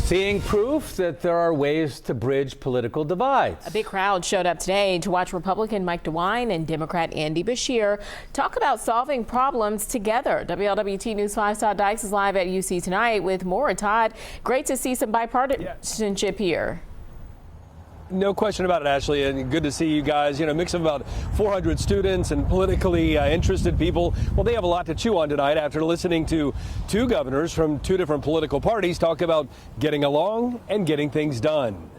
Seeing proof that there are ways to bridge political divides. A big crowd showed up today to watch Republican Mike DeWine and Democrat Andy Beshear talk about solving problems together. WLWT News 5's Todd Dykes is live at UC tonight with more. Todd, great to see some bipartisanship here. No question about it, Ashley, and good to see you guys. You know, a mix of about 400 students and politically interested people. Well, they have a lot to chew on tonight after listening to two governors from two different political parties talk about getting along and getting things done.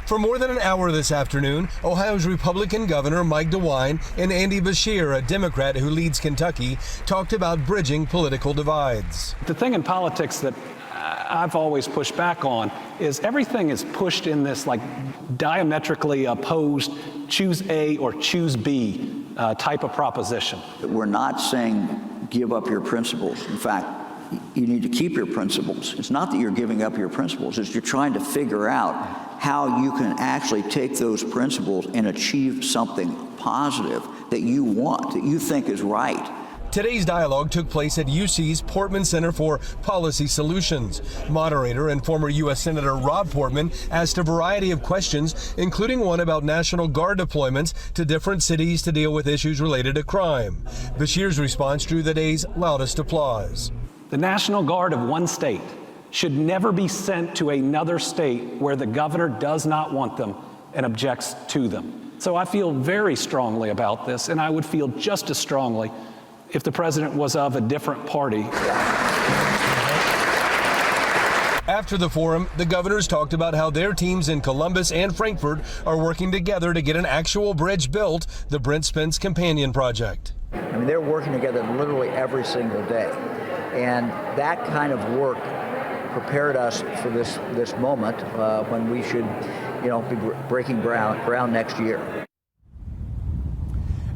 For more than an hour this afternoon, Ohio's Republican Governor Mike DeWine and Andy Beshear, a Democrat who leads Kentucky, talked about bridging political divides. The thing in politics that I've always pushed back on is everything is pushed in this like diametrically opposed choose A or choose B type of proposition. We're not saying give up your principles. In fact, you need to keep your principles. It's not that you're giving up your principles, it's you're trying to figure out how you can actually take those principles and achieve something positive that you want, that you think is right. Today's dialogue took place at UC's Portman Center for Policy Solutions. Moderator and former U.S. Senator Rob Portman asked a variety of questions, including one about National Guard deployments to different cities to deal with issues related to crime. Beshear's response drew the day's loudest applause. The National Guard of one state should never be sent to another state where the governor does not want them and objects to them. So I feel very strongly about this, and I would feel just as strongly if the president was of a different party. After the forum, the governors talked about how their teams in Columbus and Frankfort are working together to get an actual bridge built, the Brent Spence Companion Project. I mean, they're working together literally every single day. And that kind of work prepared us for this moment when we should, be breaking ground next year.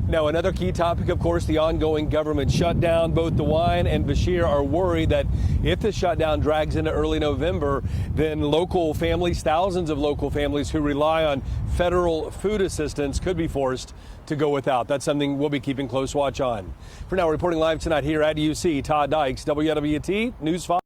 Now, another key topic, of course, the ongoing government shutdown. Both DeWine and Beshear are worried that if the shutdown drags into early November, then local families, thousands of local families who rely on federal food assistance could be forced to go without. That's something we'll be keeping close watch on. For now, reporting live tonight here at UC, Todd Dykes, WLWT News 5.